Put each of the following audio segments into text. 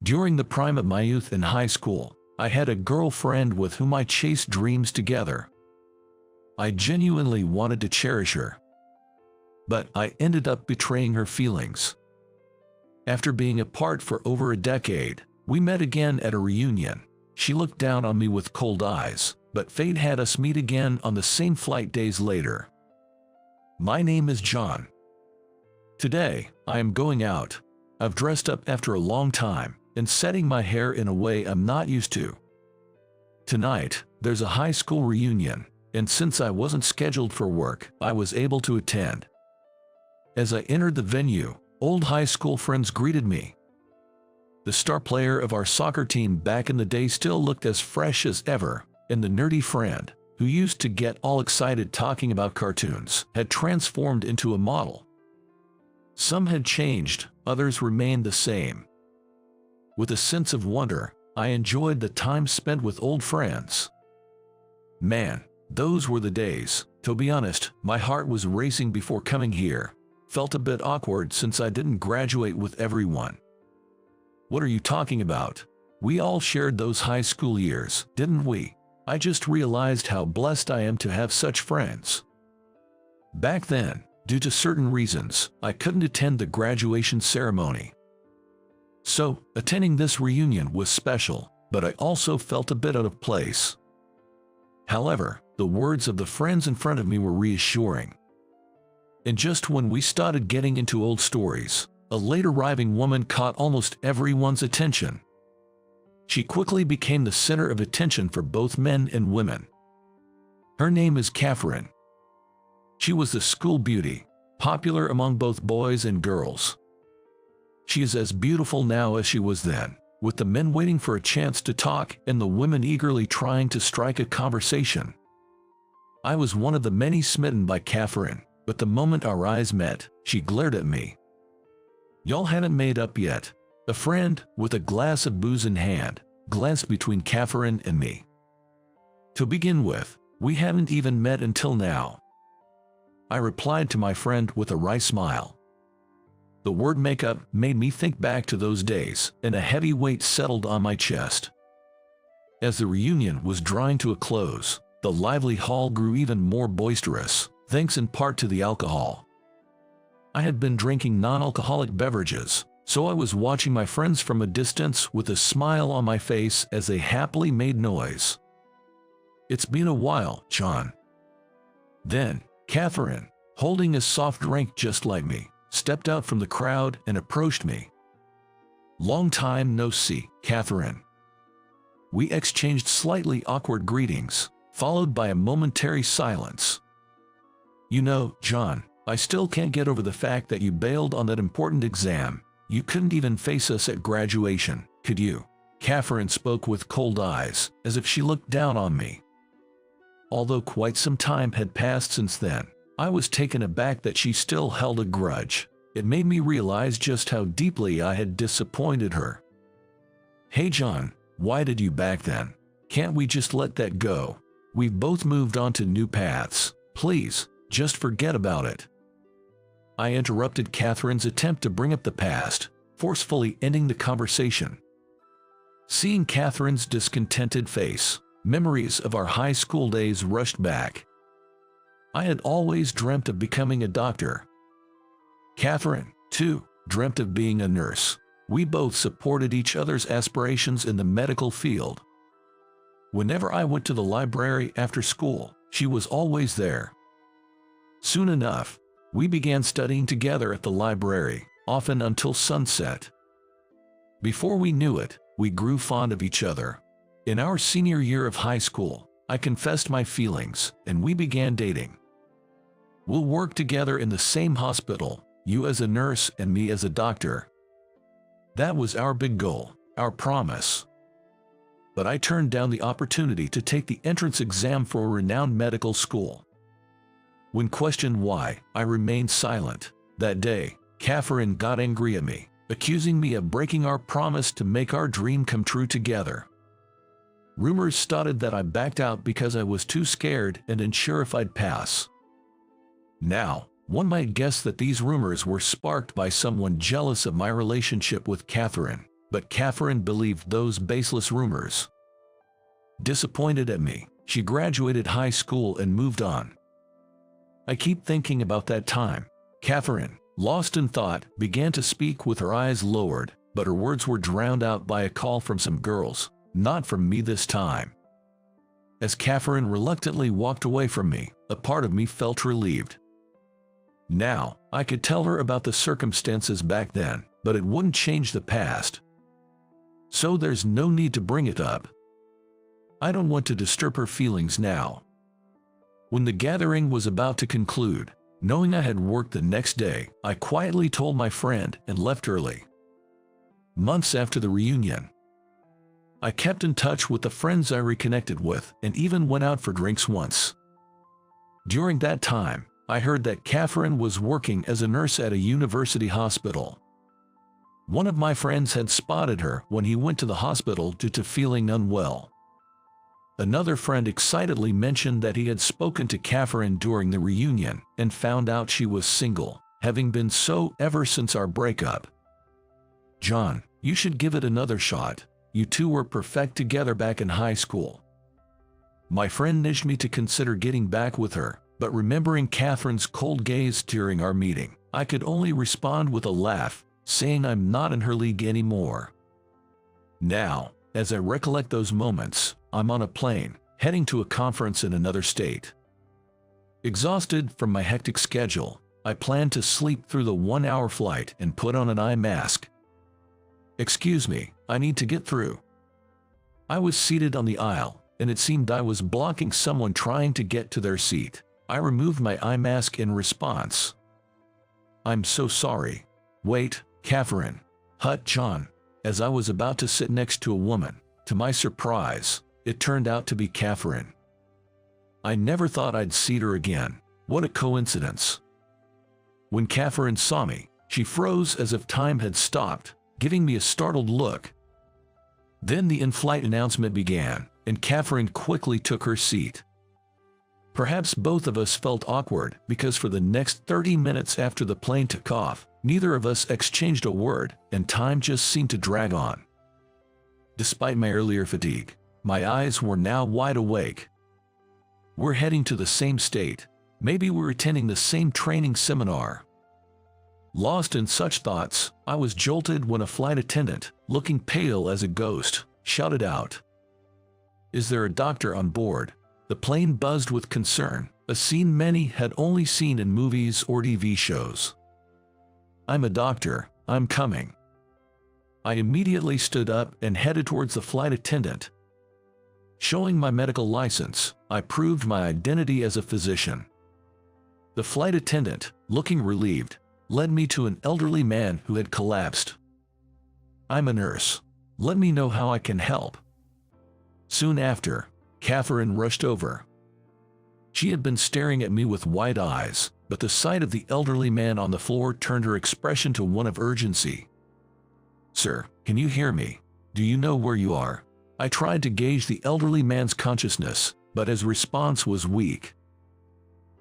During the prime of my youth in high school, I had a girlfriend with whom I chased dreams together. I genuinely wanted to cherish her. But I ended up betraying her feelings. After being apart for over a decade, we met again at a reunion. She looked down on me with cold eyes, but fate had us meet again on the same flight days later. My name is John. Today, I am going out. I've dressed up after a long time and setting my hair in a way I'm not used to. Tonight, there's a high school reunion, and since I wasn't scheduled for work, I was able to attend. As I entered the venue, old high school friends greeted me. The star player of our soccer team back in the day still looked as fresh as ever, and the nerdy friend, who used to get all excited talking about cartoons, had transformed into a model. Some had changed, others remained the same. With a sense of wonder, I enjoyed the time spent with old friends. Man, those were the days. To be honest, my heart was racing before coming here. Felt a bit awkward since I didn't graduate with everyone. What are you talking about? We all shared those high school years, didn't we? I just realized how blessed I am to have such friends. Back then, due to certain reasons, I couldn't attend the graduation ceremony. So, attending this reunion was special, but I also felt a bit out of place. However, the words of the friends in front of me were reassuring. And just when we started getting into old stories, a late arriving woman caught almost everyone's attention. She quickly became the center of attention for both men and women. Her name is Catherine. She was the school beauty, popular among both boys and girls. She is as beautiful now as she was then, with the men waiting for a chance to talk and the women eagerly trying to strike a conversation. I was one of the many smitten by Catherine, but the moment our eyes met, she glared at me. Y'all hadn't made up yet. A friend, with a glass of booze in hand, glanced between Catherine and me. To begin with, we hadn't even met until now. I replied to my friend with a wry smile. The word makeup made me think back to those days, and a heavy weight settled on my chest. As the reunion was drawing to a close, the lively hall grew even more boisterous, thanks in part to the alcohol. I had been drinking non-alcoholic beverages, so I was watching my friends from a distance with a smile on my face as they happily made noise. It's been a while, John. Then, Catherine, holding a soft drink just like me, stepped out from the crowd and approached me. Long time no see, Catherine. We exchanged slightly awkward greetings, followed by a momentary silence. You know, John, I still can't get over the fact that you bailed on that important exam. You couldn't even face us at graduation, could you? Catherine spoke with cold eyes, as if she looked down on me. Although quite some time had passed since then, I was taken aback that she still held a grudge. It made me realize just how deeply I had disappointed her. Hey John, why did you back then? Can't we just let that go? We've both moved on to new paths. Please, just forget about it. I interrupted Catherine's attempt to bring up the past, forcefully ending the conversation. Seeing Catherine's discontented face, memories of our high school days rushed back. I had always dreamt of becoming a doctor. Catherine, too, dreamt of being a nurse. We both supported each other's aspirations in the medical field. Whenever I went to the library after school, she was always there. Soon enough, we began studying together at the library, often until sunset. Before we knew it, we grew fond of each other. In our senior year of high school, I confessed my feelings, and we began dating. We'll work together in the same hospital, you as a nurse and me as a doctor. That was our big goal, our promise. But I turned down the opportunity to take the entrance exam for a renowned medical school. When questioned why, I remained silent. That day, Catherine got angry at me, accusing me of breaking our promise to make our dream come true together. Rumors started that I backed out because I was too scared and unsure if I'd pass. Now, one might guess that these rumors were sparked by someone jealous of my relationship with Catherine. but Catherine believed those baseless rumors. Disappointed at me, she graduated high school and moved on. I keep thinking about that time. Catherine, lost in thought, began to speak with her eyes lowered, but her words were drowned out by a call from some girls, not from me this time. As Catherine reluctantly walked away from me, a part of me felt relieved. Now, I could tell her about the circumstances back then, but it wouldn't change the past. So there's no need to bring it up. I don't want to disturb her feelings now. When the gathering was about to conclude, knowing I had work the next day, I quietly told my friend and left early. Months after the reunion, I kept in touch with the friends I reconnected with and even went out for drinks once. During that time, I heard that Catherine was working as a nurse at a university hospital. One of my friends had spotted her when he went to the hospital due to feeling unwell. Another friend excitedly mentioned that he had spoken to Catherine during the reunion and found out she was single, having been so ever since our breakup. "John, you should give it another shot. You two were perfect together back in high school." My friend nudged me to consider getting back with her, but remembering Catherine's cold gaze during our meeting, I could only respond with a laugh, saying I'm not in her league anymore. Now, as I recollect those moments, I'm on a plane, heading to a conference in another state. Exhausted from my hectic schedule, I plan to sleep through the 1-hour flight and put on an eye mask. "Excuse me, I need to get through." I was seated on the aisle, and it seemed I was blocking someone trying to get to their seat. I removed my eye mask in response. "I'm so sorry." "Wait, Catherine." "Hut, John." As I was about to sit next to a woman, to my surprise, it turned out to be Catherine. I never thought I'd see her again. What a coincidence. When Catherine saw me, she froze as if time had stopped, giving me a startled look. Then the in-flight announcement began, and Catherine quickly took her seat. Perhaps both of us felt awkward because for the next 30 minutes after the plane took off, neither of us exchanged a word, and time just seemed to drag on. Despite my earlier fatigue, my eyes were now wide awake. We're heading to the same state. Maybe we're attending the same training seminar. Lost in such thoughts, I was jolted when a flight attendant, looking pale as a ghost, shouted out, "Is there a doctor on board?" The plane buzzed with concern, a scene many had only seen in movies or TV shows. "I'm a doctor, I'm coming." I immediately stood up and headed towards the flight attendant. Showing my medical license, I proved my identity as a physician. The flight attendant, looking relieved, led me to an elderly man who had collapsed. "I'm a nurse. Let me know how I can help." Soon after, Catherine rushed over. She had been staring at me with wide eyes, but the sight of the elderly man on the floor turned her expression to one of urgency. "Sir, can you hear me? Do you know where you are?" I tried to gauge the elderly man's consciousness, but his response was weak.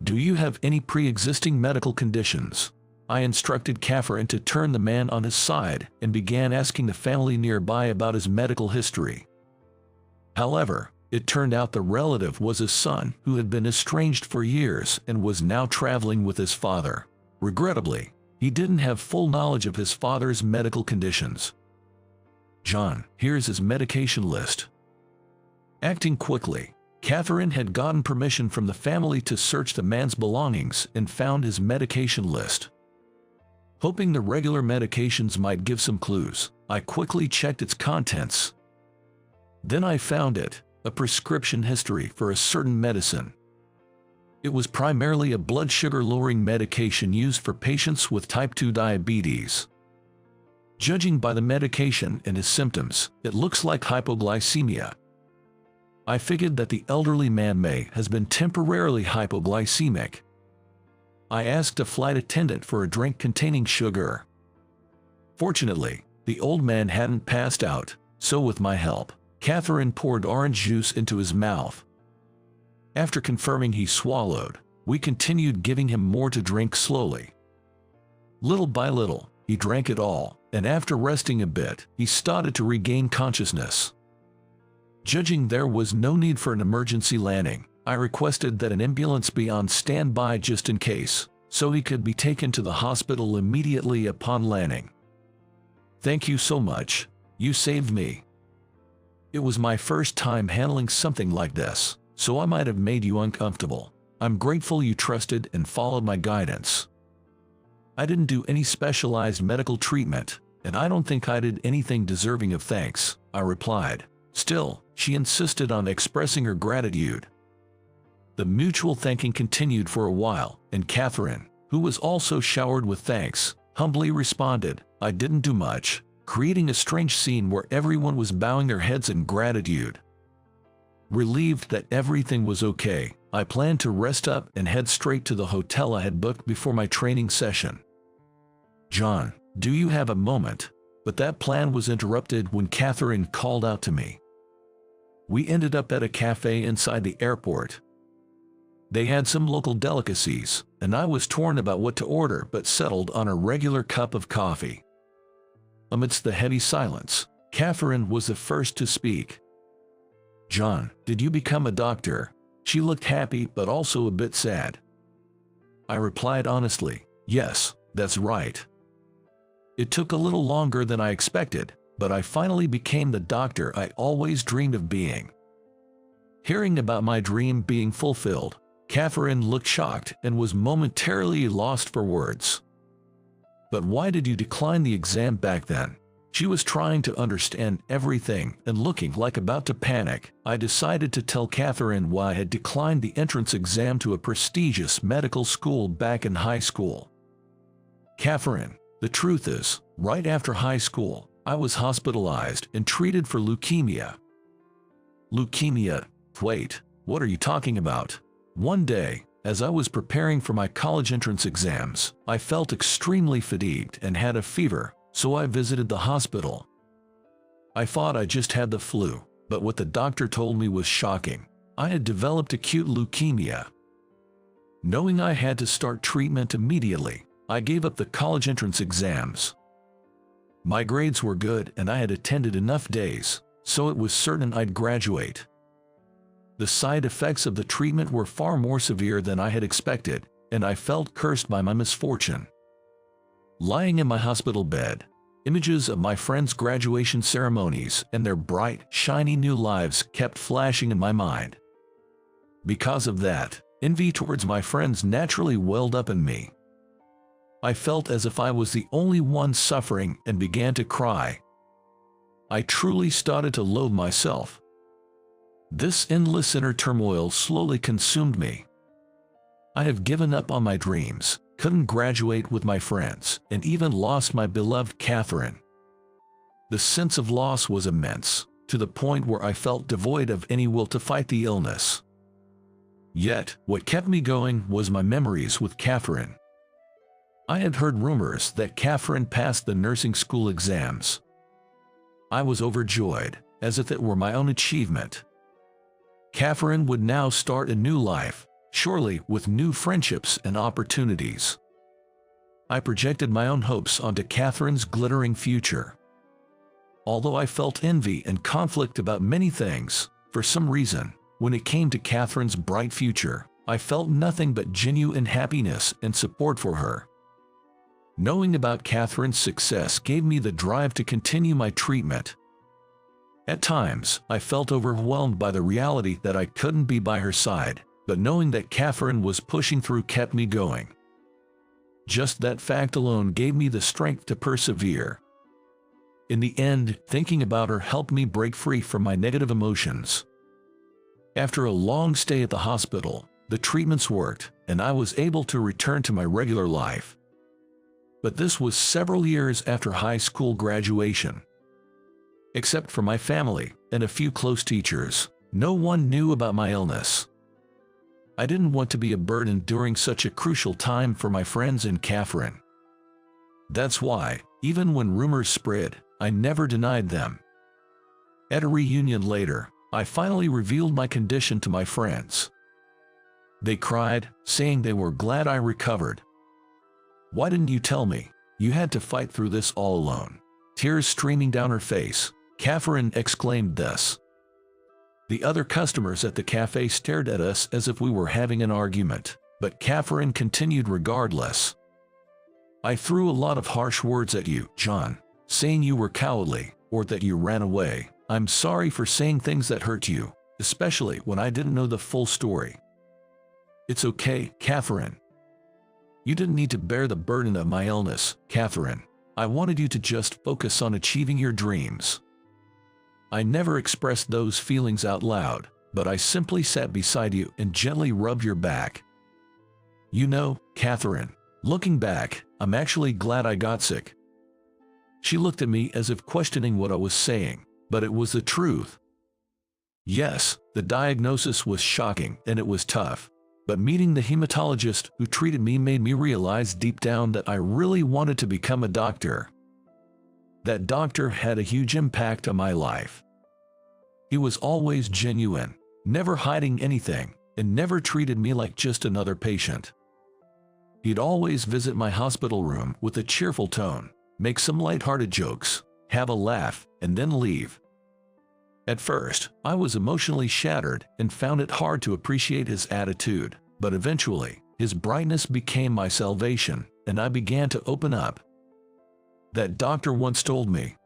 "Do you have any pre-existing medical conditions?" I instructed Catherine to turn the man on his side and began asking the family nearby about his medical history. However, it turned out the relative was his son who had been estranged for years and was now traveling with his father. Regrettably, he didn't have full knowledge of his father's medical conditions. "John, here's his medication list." Acting quickly, Catherine had gotten permission from the family to search the man's belongings and found his medication list. Hoping the regular medications might give some clues, I quickly checked its contents. Then I found it, a prescription history for a certain medicine. It was primarily a blood sugar-lowering medication used for patients with type 2 diabetes. Judging by the medication and his symptoms, it looks like hypoglycemia. I figured that the elderly man has been temporarily hypoglycemic. I asked a flight attendant for a drink containing sugar. Fortunately, the old man hadn't passed out, so with my help, Catherine poured orange juice into his mouth. After confirming he swallowed, we continued giving him more to drink slowly. Little by little, he drank it all. and after resting a bit, he started to regain consciousness. Judging there was no need for an emergency landing, I requested that an ambulance be on standby just in case, so he could be taken to the hospital immediately upon landing. "Thank you so much. You saved me. It was my first time handling something like this, so I might have made you uncomfortable. I'm grateful you trusted and followed my guidance. I didn't do any specialized medical treatment, and I don't think I did anything deserving of thanks," I replied. Still, she insisted on expressing her gratitude. The mutual thanking continued for a while, and Catherine, who was also showered with thanks, humbly responded, "I didn't do much," creating a strange scene where everyone was bowing their heads in gratitude. Relieved that everything was okay, I planned to rest up and head straight to the hotel I had booked before my training session. "John, do you have a moment?" But that plan was interrupted when Catherine called out to me. We ended up at a cafe inside the airport. They had some local delicacies, and I was torn about what to order but settled on a regular cup of coffee. Amidst the heavy silence, Catherine was the first to speak. "John, did you become a doctor?" She looked happy but also a bit sad. I replied honestly, "Yes, that's right. It took a little longer than I expected, but I finally became the doctor I always dreamed of being." Hearing about my dream being fulfilled, Catherine looked shocked and was momentarily lost for words. "But why did you decline the exam back then?" She was trying to understand everything and looking like about to panic. I decided to tell Catherine why I had declined the entrance exam to a prestigious medical school back in high school. "Catherine, the truth is, right after high school, I was hospitalized and treated for leukemia." "Leukemia? Wait, what are you talking about?" "One day, as I was preparing for my college entrance exams, I felt extremely fatigued and had a fever, so I visited the hospital. I thought I just had the flu, but what the doctor told me was shocking. I had developed acute leukemia. Knowing I had to start treatment immediately, I gave up the college entrance exams. My grades were good and I had attended enough days, so it was certain I'd graduate. The side effects of the treatment were far more severe than I had expected, and I felt cursed by my misfortune. Lying in my hospital bed, images of my friends' graduation ceremonies and their bright, shiny new lives kept flashing in my mind. Because of that, envy towards my friends naturally welled up in me. I felt as if I was the only one suffering and began to cry. I truly started to loathe myself. This endless inner turmoil slowly consumed me. I have given up on my dreams, couldn't graduate with my friends, and even lost my beloved Catherine. The sense of loss was immense, to the point where I felt devoid of any will to fight the illness. Yet, what kept me going was my memories with Catherine. I had heard rumors that Catherine passed the nursing school exams. I was overjoyed, as if it were my own achievement. Catherine would now start a new life, surely with new friendships and opportunities. I projected my own hopes onto Catherine's glittering future. Although I felt envy and conflict about many things, for some reason, when it came to Catherine's bright future, I felt nothing but genuine happiness and support for her. Knowing about Catherine's success gave me the drive to continue my treatment. At times, I felt overwhelmed by the reality that I couldn't be by her side, but knowing that Catherine was pushing through kept me going. Just that fact alone gave me the strength to persevere. In the end, thinking about her helped me break free from my negative emotions. After a long stay at the hospital, the treatments worked, and I was able to return to my regular life. But this was several years after high school graduation. Except for my family and a few close teachers, no one knew about my illness. I didn't want to be a burden during such a crucial time for my friends and Catherine. That's why, even when rumors spread, I never denied them. At a reunion later, I finally revealed my condition to my friends. They cried, saying they were glad I recovered. "Why didn't you tell me?" You had to fight through this all alone." Tears streaming down her face, Catherine exclaimed this. The other customers at the cafe stared at us as if we were having an argument, but Catherine continued regardless. "I threw a lot of harsh words at you, John, saying you were cowardly, or that you ran away. I'm sorry for saying things that hurt you, especially when I didn't know the full story." "It's okay, Catherine. You didn't need to bear the burden of my illness, Catherine. I wanted you to just focus on achieving your dreams. I never expressed those feelings out loud, but I simply sat beside you and gently rubbed your back. You know, Catherine, looking back, I'm actually glad I got sick." She looked at me as if questioning what I was saying, but it was the truth. Yes, the diagnosis was shocking and it was tough, but meeting the hematologist who treated me made me realize deep down that I really wanted to become a doctor. That doctor had a huge impact on my life. He was always genuine, never hiding anything, and never treated me like just another patient. He'd always visit my hospital room with a cheerful tone, make some lighthearted jokes, have a laugh, and then leave. At first, I was emotionally shattered and found it hard to appreciate his attitude, but eventually, his brightness became my salvation, and I began to open up. That doctor once told me,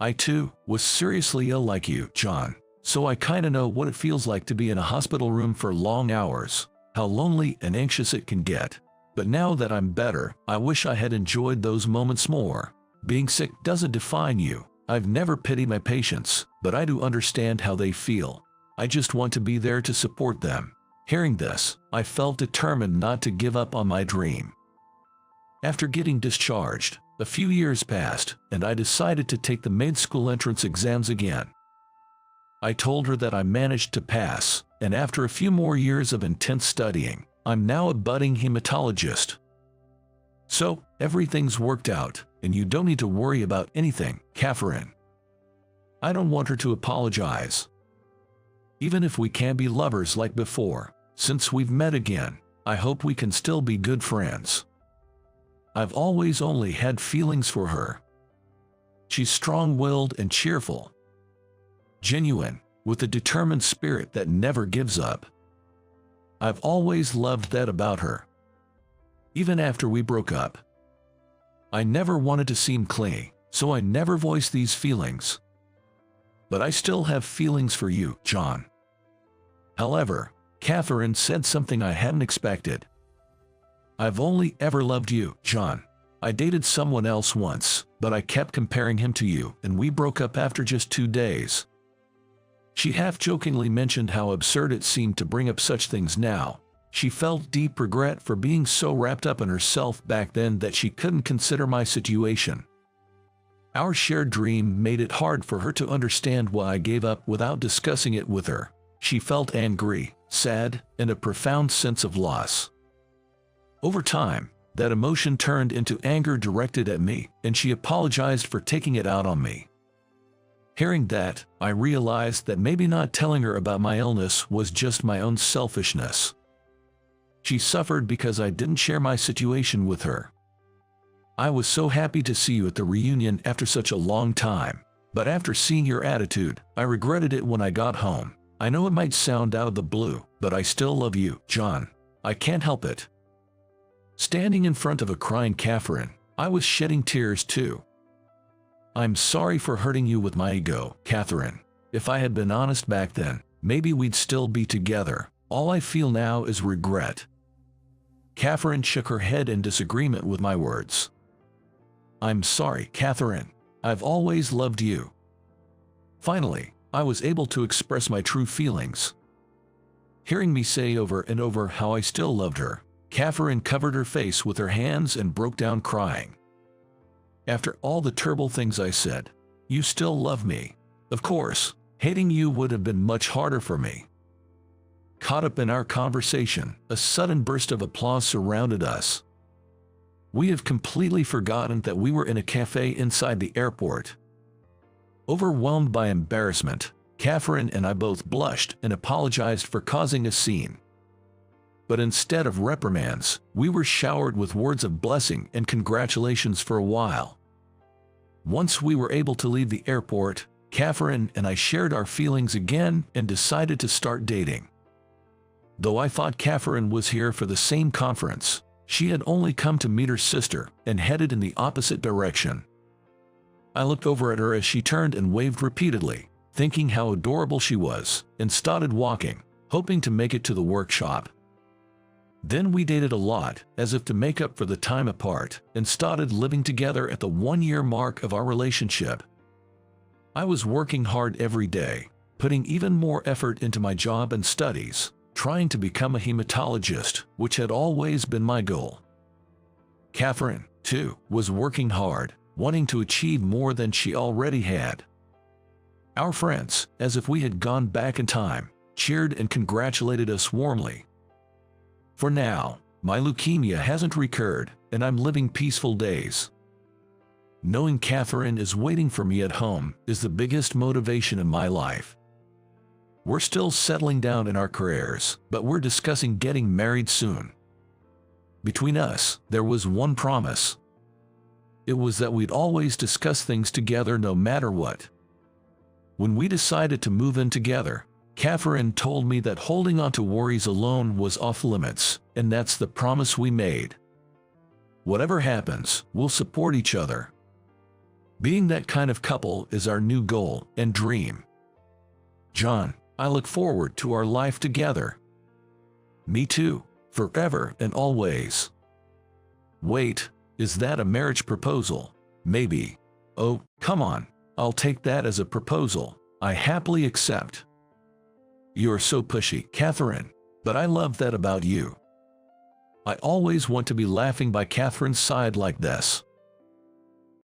"I too was seriously ill like you, John, so I kinda know what it feels like to be in a hospital room for long hours, how lonely and anxious it can get. But now that I'm better, I wish I had enjoyed those moments more. Being sick doesn't define you. I've never pitied my patients, but I do understand how they feel. I just want to be there to support them." Hearing this, I felt determined not to give up on my dream. After getting discharged, a few years passed, and I decided to take the med school entrance exams again. I told her that I managed to pass, and after a few more years of intense studying, I'm now a budding hematologist. So, everything's worked out, and you don't need to worry about anything, Catherine. I don't want her to apologize. Even if we can't be lovers like before, since we've met again, I hope we can still be good friends. I've always only had feelings for her. She's strong-willed and cheerful. Genuine, with a determined spirit that never gives up. I've always loved that about her. Even after we broke up, I never wanted to seem clingy, so I never voiced these feelings. But I still have feelings for you, John. However, Catherine said something I hadn't expected. I've only ever loved you, John. I dated someone else once, but I kept comparing him to you, and we broke up after just 2 days. She half-jokingly mentioned how absurd it seemed to bring up such things now. She felt deep regret for being so wrapped up in herself back then that she couldn't consider my situation. Our shared dream made it hard for her to understand why I gave up without discussing it with her. She felt angry, sad, and a profound sense of loss. Over time, that emotion turned into anger directed at me, and she apologized for taking it out on me. Hearing that, I realized that maybe not telling her about my illness was just my own selfishness. She suffered because I didn't share my situation with her. I was so happy to see you at the reunion after such a long time, but after seeing your attitude, I regretted it when I got home. I know it might sound out of the blue, but I still love you, John. I can't help it. Standing in front of a crying Catherine, I was shedding tears too. I'm sorry for hurting you with my ego, Catherine. If I had been honest back then, maybe we'd still be together. All I feel now is regret. Catherine shook her head in disagreement with my words. I'm sorry, Catherine. I've always loved you. Finally, I was able to express my true feelings. Hearing me say over and over how I still loved her, Catherine covered her face with her hands and broke down crying. After all the terrible things I said, you still love me. Of course, hating you would have been much harder for me. Caught up in our conversation, a sudden burst of applause surrounded us. We have completely forgotten that we were in a cafe inside the airport. Overwhelmed by embarrassment, Catherine and I both blushed and apologized for causing a scene. but instead of reprimands, we were showered with words of blessing and congratulations for a while. Once we were able to leave the airport, Catherine and I shared our feelings again and decided to start dating. Though I thought Catherine was here for the same conference, she had only come to meet her sister and headed in the opposite direction. I looked over at her as she turned and waved repeatedly, thinking how adorable she was, and started walking, hoping to make it to the workshop. Then we dated a lot, as if to make up for the time apart, and started living together at the 1-year mark of our relationship. I was working hard every day, putting even more effort into my job and studies, trying to become a hematologist, which had always been my goal. Catherine, too, was working hard, wanting to achieve more than she already had. Our friends, as if we had gone back in time, cheered and congratulated us warmly. For now, my leukemia hasn't recurred, and I'm living peaceful days. Knowing Catherine is waiting for me at home is the biggest motivation in my life. We're still settling down in our careers, but we're discussing getting married soon. Between us, there was one promise. It was that we'd always discuss things together no matter what. When we decided to move in together, Catherine told me that holding on to worries alone was off limits, and that's the promise we made. Whatever happens, we'll support each other. Being that kind of couple is our new goal and dream. John, I look forward to our life together. Me too, forever and always. Wait, is that a marriage proposal? Maybe. Oh, come on, I'll take that as a proposal. I happily accept. You're so pushy, Catherine, but I love that about you. I always want to be laughing by Catherine's side like this.